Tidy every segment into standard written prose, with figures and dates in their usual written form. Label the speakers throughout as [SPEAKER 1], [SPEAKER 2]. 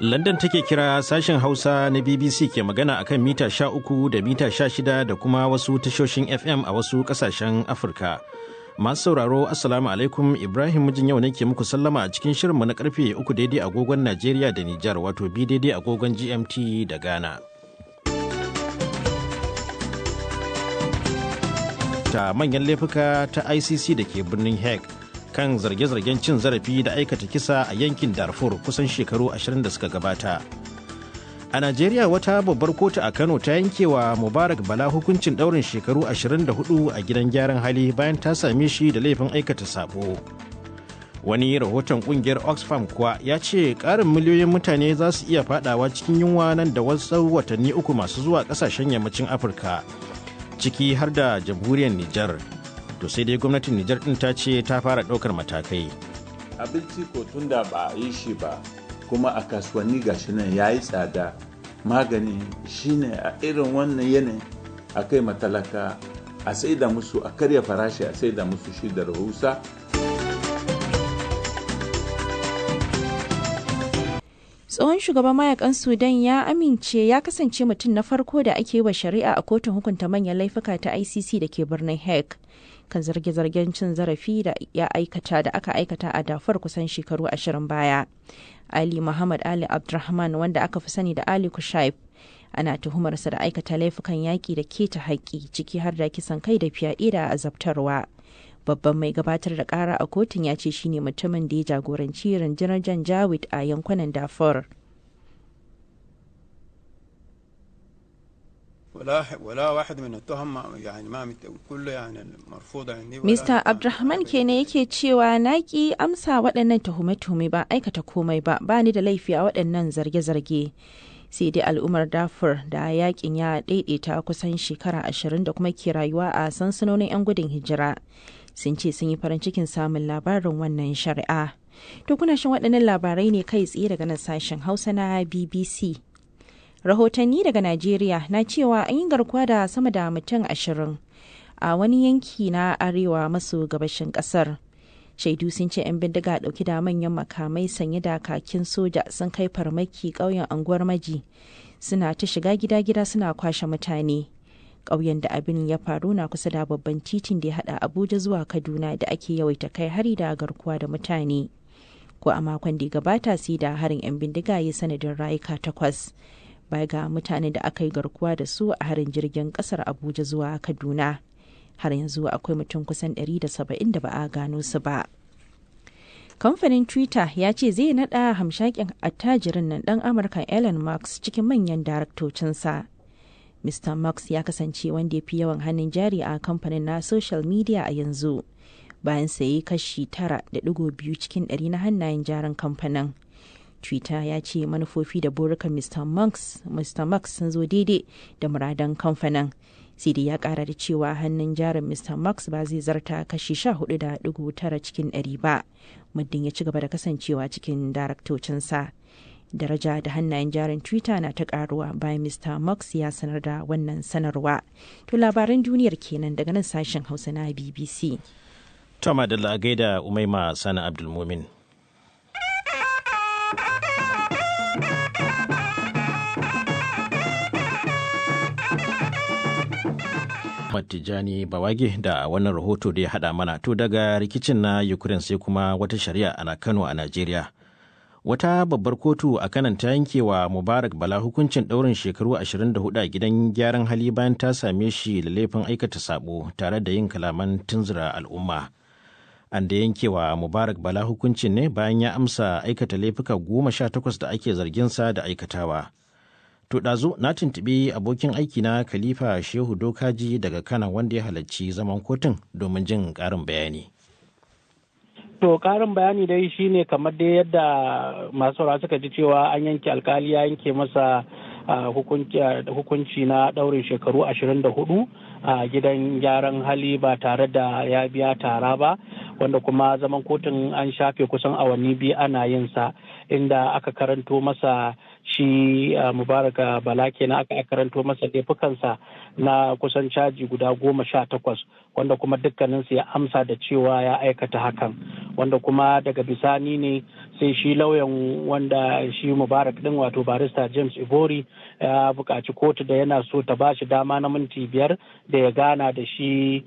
[SPEAKER 1] London take kira sashen Hausa na BBC ke magana akan mita 13 da mita 16 da kuma wasu tashoshin FM a wasu kasashen Afirka. Masu sauraro Assalamu alaikum, Ibrahim Mijin yau nake muku sallama a cikin shirinmu na karfe 3 daidai agogon Najeriya da Nijar, wato 2 daidai agogon GMT da Ghana. Ta manyan laifuka ta ICC da ke birnin Hague kan zarge-zargen cin zarafi da aikata kisa a yankin Darfur kusan shekaru 20 da suka gabata. A Najeriya wata babbar kotu a Kano ta yankewa Mubarak Bala hukuncin ɗaurin shekaru 24 a gidan gyaran hali bayan ta same shi da laifin aikata sabo. Wani rahoton kungiyar Oxfam kuwa ya ce ƙarin miliyoyin mutane za su iya fadawa cikin yunwa nan da wasu watanni 3 masu zuwa ƙasashen yammacin Afirka, ciki har da jamhuriyar Nijar. To sai dai gwamnatin Nijar ɗin ta ce ta fara ɗaukar matakai.
[SPEAKER 2] Abinci ko tun da ba a yi shi ba, kuma a kasuwanni gashi nan ya yi tsada, magani shine a irin wannan yanayin a kai matalaka a saida musu, a karya farashi a saida musu shi da rahusa.
[SPEAKER 3] Tsohon shugaban mayakan Sudan ya amince ya kasance mutum na farko da ake wa shari'a a kotun hukunta manyan laifuka ta ICC da ke birnin Hague kan zarge-zargen cin zarafi da aka aikata a Darfur kusan shekaru 20 baya. Ali Muhammad Ali Abdurrahman, wanda aka fi sani da Ali Kushayb, ana tuhumarsa da aikata laifukan yaƙi da keta haƙƙi, ciki har da kisan kai da fyaɗe da azabtarwa. Babban mai gabatar da ƙara a kotun ya ce shine mutumin da ya jagoranci rundunar Janjaweed a yankunan Darfur. Mr. Abdurrahman kenan yake cewa na ki amsa waɗannan tuhume-tuhume, ba aikata komai ba ni da laifi a waɗannan zarge-zarge. Sai dai al'ummar Darfur da yakin ya daidaita kusan shekara 20 da kuma ke rayuwa a sansanonin 'yan gudun hijira sun ce sun yi farin cikin samun labarin wannan shari'a. To kuna shin waɗannan labarai ne kai tsaye daga nan sashen Hausa na BBC. Rahotanni daga Najeriya na cewa an yi garkuwa da sama da mutum 20 a wani yanki na arewa maso gabashin kasar. Shaidu sun ce 'yan bindiga dauki da manyan makamai sanye da kakin soja sun kai farmaki ƙauyen anguwar Maji, suna ta shiga gida-gida suna kwashe mutane. Ƙauyen da abin ya faru na kusa da babban titin da ya haɗa Abuja zuwa Kaduna da ake yawaita kai hari da garkuwa da mutane. Ko a makon da ya gabata sai da harin 'yan bindiga ya sanadin rayuka 8. Baya ga mutane da aka yi garkuwa da su a harin jirgin kasar Abuja zuwa Kaduna. Har yanzu akwai mutum kusan 170 da ba a gano su ba. Kamfanin Twitter ya ce zai naɗa hamshakin attajirin nan ɗan Amurka Elon Musk cikin manyan daraktocinsa. Mr. Musk ya kasance wanda ya fi yawan hannun jari a kamfanin na social media a yanzu, bayan sayi kashi 9.2 cikin 100 na hannayen jarin kamfanin. Twitter ya ce manufofi da burukan Mr. Musk sun zo daidai da muradan kamfanin. Sai dai ya kara da cewa hannun jarin Mr. Musk ba zai zarta kashi 14.9 cikin 100 ba, muddin ya ci gaba da kasancewa cikin daraktocinsa. Daraja da hannayen jarin Twitter na ta karuwa bayan Mr. Musk ya sanar da wannan sanarwa. To labaran duniyar kenan daga nan sashen Hausa na BBC.
[SPEAKER 1] Tama da gaida Umaima Sani Abdulmumin. Tijjani Bawage da wannan rahoto da ya haɗa mana. To daga rikicin na Ukraine sai kuma wata shari'a a Kano a Najeriya. Wata babbar kotu a Kanan ta yanke wa Mubarak Bala hukuncin ɗaurin shekaru 24 a gidan gyaran hali bayan ta same shi da laifin aikata sabo tare da yin kalaman tunzura al'umma. An da yanke wa Mubarak Bala hukuncin ne bayan ya amsa aikata laifuka 18 da ake zarginsa da aikatawa. To ɗazu na tuntuɓi abokin aiki na Khalifa Shehu Dokaji daga Kana wanda ya halarci zaman kotun domin jin ƙarin bayani.
[SPEAKER 4] To ƙarin bayani dai shine kamar dai yadda masu sauraro suka ji cewa an yanke alkali ya yanke masa hukunci na ɗaurin shekaru 24 a gidan gyaran hali ba tare da ya biya tara ba, wanda kuma zaman kotun an shafe kusan awanni 2 ana yin sa, inda aka karanto masa shi Mubarak Bala kenan aka karanto masa laifukansa na kusan caji guda 18 wanda kuma dukkaninsu ya amsa da cewa ya aikata hakan, wanda kuma daga bisani ne sai shi lauyan wanda shi Mubarak din wato barista James Ibori ya buƙaci kotu da yana so ta ba shi dama na minti 5 da ya gana da shi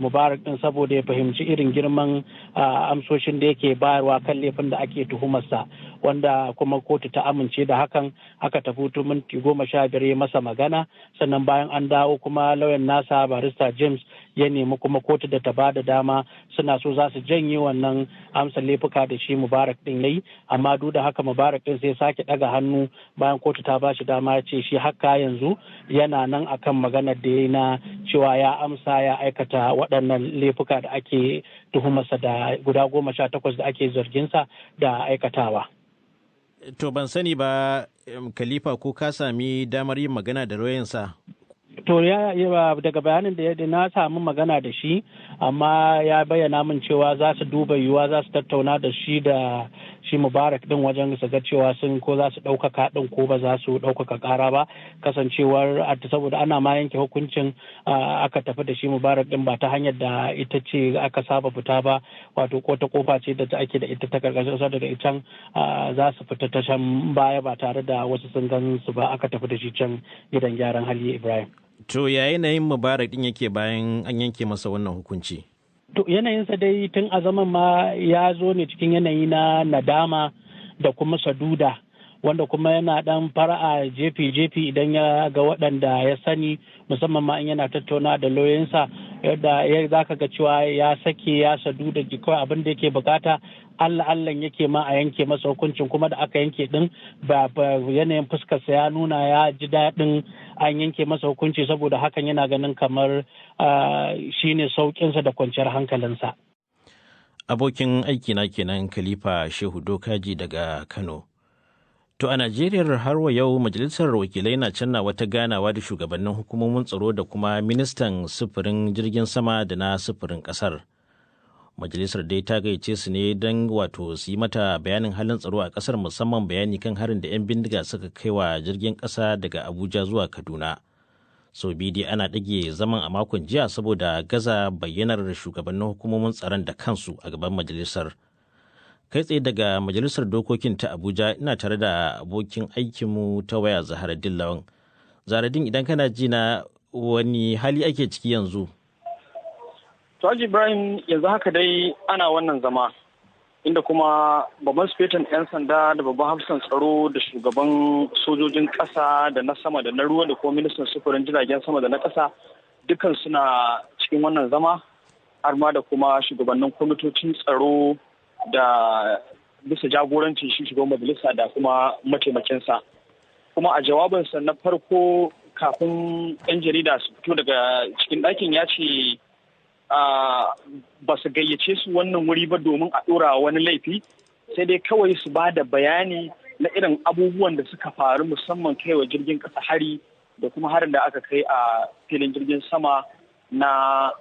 [SPEAKER 4] Mubarak din saboda ya fahimci irin girman amsoshin da yake bayarwa kan laifin da ake tuhumarsa, wanda kuma kotu ta amince da hakan. Aka tafi minti 15 masa magana, sannan bayan an dawo kuma lauyan nasa barista James ya nemi kuma kotu da ta ba da dama, suna so za su janye wannan amsa laifuka da shi Mubarak din yayi, amma duk da haka Mubarak din sai sake daga hannu bayan kotu ta ba shi dama ya ce shi haka yanzu yana nan akan maganar da yayi na cewa ya amsa ya aikata waɗannan laifuka da ake tuhumarsa da guda 18 da ake zarginsa da aikatawa.
[SPEAKER 1] To ban sani ba Khalifa ko ka sami damar yin magana da lauyansa?
[SPEAKER 4] To daga bayanin da na samu magana da shi, amma ya bayyana min cewa za su duba yiwuwa za su tattauna da shi Mubarak din wajen su ga cewa ko za su ɗaukaka din ko ba za su ɗaukaka ƙara ba, kasancewar saboda ana ma yanke hukuncin aka tafi da shi Mubarak din ba ta hanyar da ita ce aka saba fita ba, wato ko ta kofa ce da ake da ita ta karkashin sa daga can za su fita ta can baya ba tare da wasu sun gan su ba, aka tafi da shi can gidan gyaran hali Ibrahim.
[SPEAKER 1] To ya yanayin Mubarak din yake bayan an yanke masa wannan hukunci?
[SPEAKER 4] To yanayinsa dai tun a zaman ma ya zo ne cikin yanayi na nadama da kuma saduda, wanda kuma yana dan fara'a jefi-jefi idan ya ga waɗanda ya sani, musamman ma in yana tattauna da lauyansa, yadda ya za ka ga cewa ya sake ya saduda kawai abin da yake bukata Allah yake ma a yanke masa hukuncin, kuma da aka yanke din ba yanayin fuskarsa ya nuna ya ji daɗin an yanke masa hukunci, saboda hakan yana ganin kamar shine sauƙinsa da kwanciyar hankalinsa.
[SPEAKER 1] Abokin aikina kenan Khalifa Shehu Dokaji daga Kano. To a Najeriya har wa yau Majalisar Wakilai na canna wata ganawa da shugabannin hukumomin tsaro da kuma ministan sufurin jirgin sama da na sufurin ƙasar. Majalisar dai ta gayyace su ne don su yi mata bayanin halin tsaro a ƙasar, musamman bayani kan harin da 'yan bindiga suka kai wa jirgin ƙasa daga Abuja zuwa Kaduna. Sau biyu dai ana ɗage zaman a makon jiya saboda gaza bayyanar shugabannin hukumomin tsaron da kansu a gaban majalisar. Kai tsaye daga Majalisar Dokokin ta Abuja ina tare da abokin aikinmu ta waya Zaharaddin Lawan. Zaharaddin, idan kana ji na, wani hali ake ciki yanzu?
[SPEAKER 5] Haji Ibrahim, yanzu haka dai ana wannan zama, inda kuma babban sufetan 'yan sanda da babban hafsan tsaro da shugaban sojojin ƙasa da na sama da na ruwa da kuma ministan sufurin jiragen sama da na ƙasa dukkan suna cikin wannan zama, har ma da kuma shugabannin kwamitocin tsaro da bisa jagorancin shi shugaban majalisa da kuma mataimakinsa. Kuma a jawabinsa na farko kafin 'yan jarida su fito daga cikin ɗakin ya ce ba su gayyace su wannan wuri ba domin a ɗora wani laifi, sai dai kawai su ba da bayani na irin abubuwan da suka faru, musamman kaiwa jirgin ƙasa hari da kuma harin da aka kai a filin jirgin sama na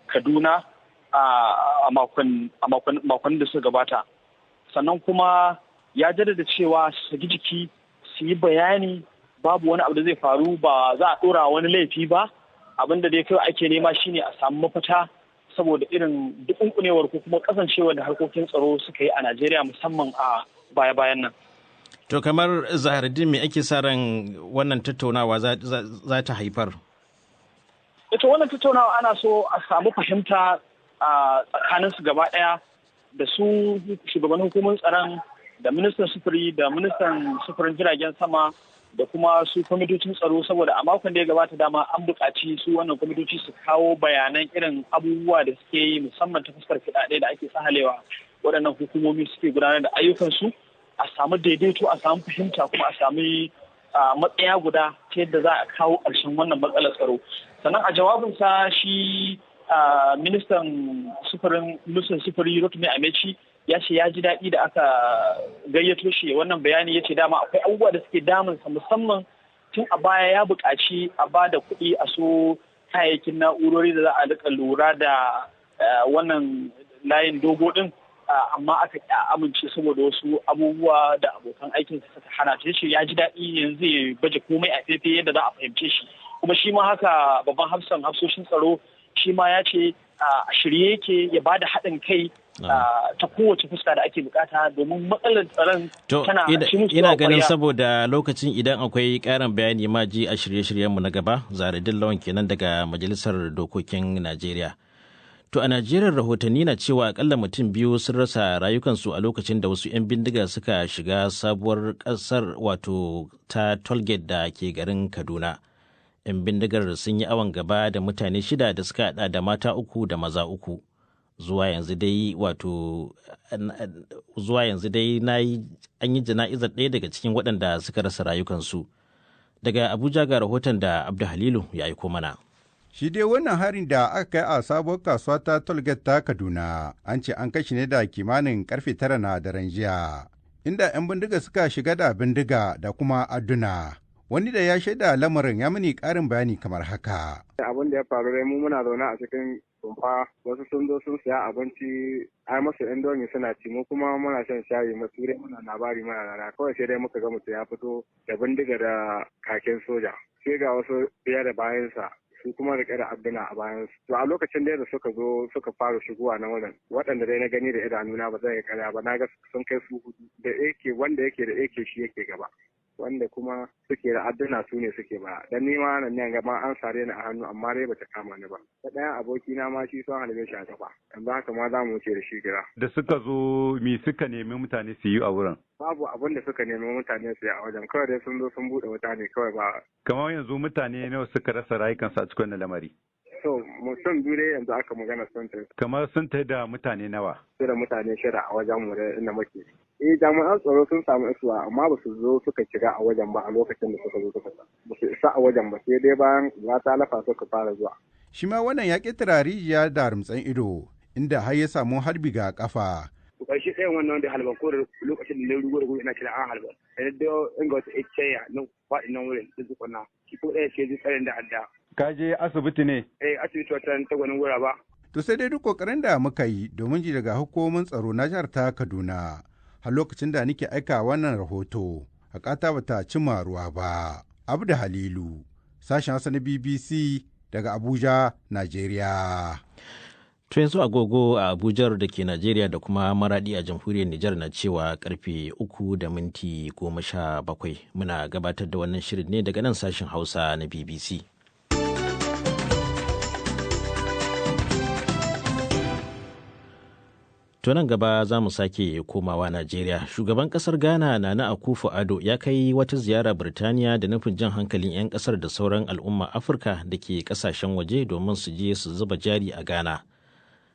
[SPEAKER 5] Kaduna a makon da suka gabata. Sannan kuma ya jaddada cewa su saki jiki su yi bayani, babu wani abu da zai faru, ba za a ɗora wani laifi ba. Abin da dai kawai ake nema shine a samu mafita, saboda irin dukunkunewar ko kuma kasancewar da harkokin tsaro suka yi a Najeriya musamman a baya-bayan nan.
[SPEAKER 1] To kamar Zaharaddin, me ake sa ran wannan tattaunawa za ta haifar?
[SPEAKER 5] Ita wannan tattaunawa ana so a samu fahimta a tsakanin su gaba ɗaya da su shugaban hukumar tsaron da ministan sufuri da ministan sufurin jiragen sama da kuma su kwamitocin tsaro, saboda a makon da ya gabata dama an buƙaci su wannan kwamitoci su kawo bayanan irin abubuwa da suke yi, musamman ta fuskar kuɗaɗe da ake sahalewa waɗannan hukumomi suke gudanar da ayyukansu, a samu daidaito, a samu fahimta, kuma a sami matsaya guda ta yadda za a kawo ƙarshen wannan matsalar tsaro. Sannan a jawabinsa shi ministan sufuri Rotimi Amechi ya ce ya ji daɗi da aka gayyato shi wannan bayani. Ya ce dama akwai abubuwa da suke damunsa, musamman tun a baya ya buƙaci a ba da kuɗi a so kayayyakin na'urori da za a rika lura da wannan layin dogo ɗin amma aka amince saboda wasu abubuwa da abokan aikin suka hana ta ce ya ji daɗi yanzu ya baje komai a fefe yadda za a fahimce shi kuma shi ma haka babban hafsoshin tsaro shi ma ya ce a shirye yake ya ba da haɗin kai ta kowace fuska da ake bukata domin matsalar tsaron tana
[SPEAKER 1] ina ganin saboda lokacin idan akwai ƙarin bayani ma ji a shirye-shiryenmu na gaba Zaradin Lawan kenan daga Majalisar Dokokin Najeriya. To a Najeriya rahotanni na cewa akalla mutum biyu sun rasa rayukansu a lokacin da wasu 'yan bindiga suka shiga sabuwar ƙasar wato ta Tollgate da ke garin Kaduna. 'Yan bindigar sun yi awon gaba da mutane 6 da suka hada da mata 3 da maza 3. Zuwa yanzu dai an yi jana'izar ɗaya daga cikin waɗanda suka rasa rayukansu. Daga Abuja ga rahoton da Abdu Halilu ya aiko mana.
[SPEAKER 6] Shi dai wannan harin da aka kai a sabuwar kasuwa ta Tollgate ta Kaduna, an ce an kashi ne da kimanin karfe 9 na daren jiya, inda 'yan bindiga suka shiga da bindiga da kuma adduna. Wani da ya shaida lamarin ya mini ƙarin bayani kamar haka.
[SPEAKER 7] Abin da ya faru dai mu muna zaune a cikin rumfa, wasu sun zo sun siya abinci ai masu indomi suna ci, mu kuma muna shan shayi masu dai muna labari mana rana, kawai sai dai muka ga mutum ya fito da bindiga da kakin soja, sai ga wasu fiye da bayansa su kuma rike da adduna a bayansu. To a lokacin da suka zo suka fara shigowa na wurin, waɗanda dai na gani da idanuna ba zai karya ba, na ga sun kai su 4 da AK, wanda yake da AK shi yake gaba, wanda kuma suke da adduna su ne suke ba. Dan ni ma nan ne gaba an sare ni a hannu amma dai bata kama ni ba. Da ɗayan aboki na ma shi son halbe shi a gaba. Yanzu haka ma za mu wuce da shi gida.
[SPEAKER 8] Da suka zo me suka nemi mutane su yi a wurin?
[SPEAKER 7] Babu abin da suka nemi mutane su yi a wajen, kawai dai sun zo sun buɗe wuta ne kawai ba.
[SPEAKER 8] Kamar yanzu mutane nawa suka rasa rayukansu a cikin wannan lamari?
[SPEAKER 7] So, mutum dure yanzu aka magana sun ta.
[SPEAKER 8] Kamar sun ta da mutane nawa?
[SPEAKER 7] Sai da mutane 6 a wajen mu da inda muke. Jami'an tsaro sun samu isuwa amma ba su zo suka shiga a wajen ba a lokacin da suka zo suka sa. Ba su isa a wajen ba sai dai bayan ya ta lafa suka fara zuwa.
[SPEAKER 6] Shi ma wannan ya ƙetara rijiya da rumtsan ido inda har ya samu harbi ga kafa.
[SPEAKER 7] Ƙarshe ɗayan wannan wanda halban ko da lokacin da na rugo da gudu ina kira an halban. Da da inga wata ita nan faɗi nan wurin da zuƙuna. Shi ko ɗaya ce zai tsarin da adda.
[SPEAKER 8] Ka je asibiti ne?
[SPEAKER 7] Asibiti wata ta gwanin wura ba.
[SPEAKER 6] To sai dai duk kokarin da muka yi domin ji daga hukumomin tsaro na jihar ta Kaduna har lokacin da nake aika wannan rahoto hakata bata cimma ruwa ba. Abdu Halilu, sashen Hausa na BBC daga Abuja, Najeriya.
[SPEAKER 1] To yanzu agogo a Abuja da ke Najeriya da kuma Maradi a jamhuriyar Nijar na cewa karfe 3:17 muna gabatar da wannan shirin ne daga nan sashen Hausa na BBC. To nan gaba za mu sake komawa Najeriya. Shugaban kasar Ghana Nana Akufo-Addo ya kai wata ziyara Birtaniya da nufin jan hankalin 'yan kasar da sauran al'umma Afirka da ke kasashen waje domin su je su zuba jari a Ghana.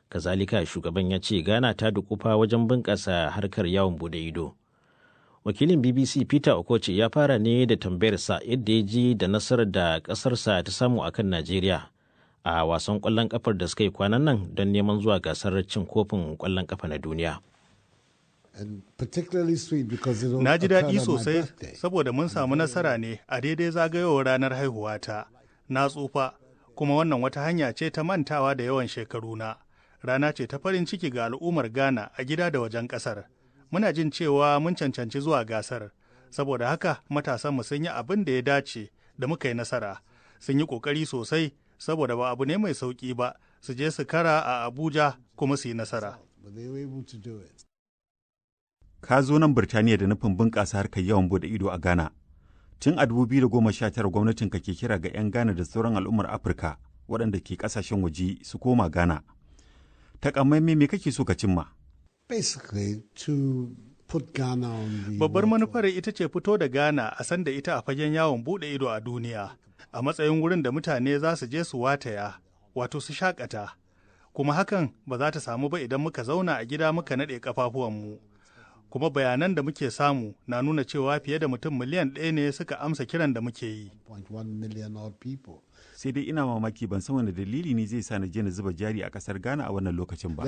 [SPEAKER 1] Kazalika shugaban ya ce Ghana ta dukufa wajen bunƙasa harkar yawon bude ido. Wakilin BBC Peter Okoche ya fara ne da tambayarsa yadda ya ji da nasarar da ƙasarsa ta samu akan Najeriya a wasan ƙwallon ƙafar da suka yi kwanan nan don neman zuwa gasar cin kofin ƙwallon ƙafa na duniya.
[SPEAKER 9] Na ji daɗi sosai saboda mun samu nasara ne a daidai zagayowar ranar haihuwata. Na tsufa, kuma wannan wata hanya ce ta mantawa da yawan shekaruna. Rana ce ta farin ciki ga al'ummar Ghana a gida da wajen ƙasar. Muna jin cewa mun cancanci zuwa gasar, saboda haka matasanmu sun yi abin da ya dace da muka yi nasara. Sun yi ƙoƙari sosai, saboda ba abu ne mai sauƙi ba su je su kara a Abuja kuma su yi nasara.
[SPEAKER 8] Ka zo nan Birtaniya da nufin bunƙasa harkar yawan bude ido a Ghana. Tun a 2019 gwamnatin ka ke kira ga 'yan Ghana da sauran al'ummar Afirka waɗanda ke ƙasashen waje su koma Ghana. Takamaimai me kake so ka cimma?
[SPEAKER 9] Babbar manufar ita ce fito da Ghana a san da ita a fagen yawon bude ido a duniya, a matsayin wurin da mutane za su je su wataya, wato su shakata. Kuma hakan ba za ta samu ba idan muka zauna a gida muka naɗe ƙafafuwanmu. Kuma bayanan da muke samu na nuna cewa fiye da mutum miliyan 1 ne suka amsa kiran da muke yi.
[SPEAKER 8] Sai dai ina mamaki ban san wani dalili ne zai sa na je na zuba jari a ƙasar Ghana a wannan lokacin ba.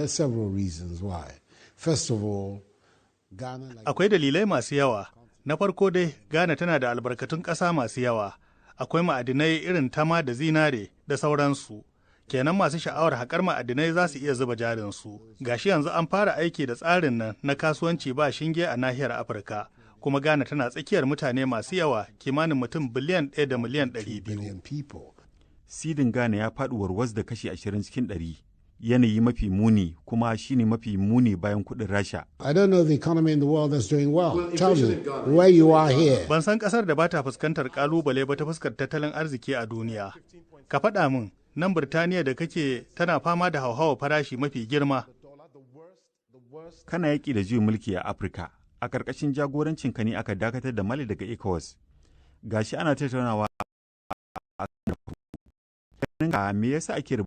[SPEAKER 9] Akwai dalilai masu yawa. Na farko dai, Ghana tana da albarkatun ƙasa masu yawa. Akwai ma'adinai irin tama da zinare da sauransu. kenan masu sha'awar haƙar ma'adinai za su iya zuba jarinsu. Gashi yanzu an fara aiki da tsarin nan na kasuwanci ba shinge a nahiyar Afirka, kuma Ghana tana tsakiyar mutane masu yawa kimanin mutum biliyan 1 da miliyan 200.
[SPEAKER 8] Sidin Ghana ya faɗi warwas da kashi 20 cikin 100. Yanayi mafi muni kuma shine mafi muni bayan kuɗin Rasha.
[SPEAKER 10] I don't know the economy in the world that's doing well. Tell me where you are here.
[SPEAKER 9] Ban san ƙasar da ba ta fuskantar ƙalubale ba ta fuskar tattalin arziki a duniya. Ka faɗa min, nan Birtaniya da kake tana fama da hauhawar farashi mafi girma.
[SPEAKER 8] Kana yaƙi da juyin mulki a Afirka. A ƙarƙashin jagorancin ka ne aka dakatar da Mali daga ECOWAS. Gashi ana tattaunawa a me yasa ake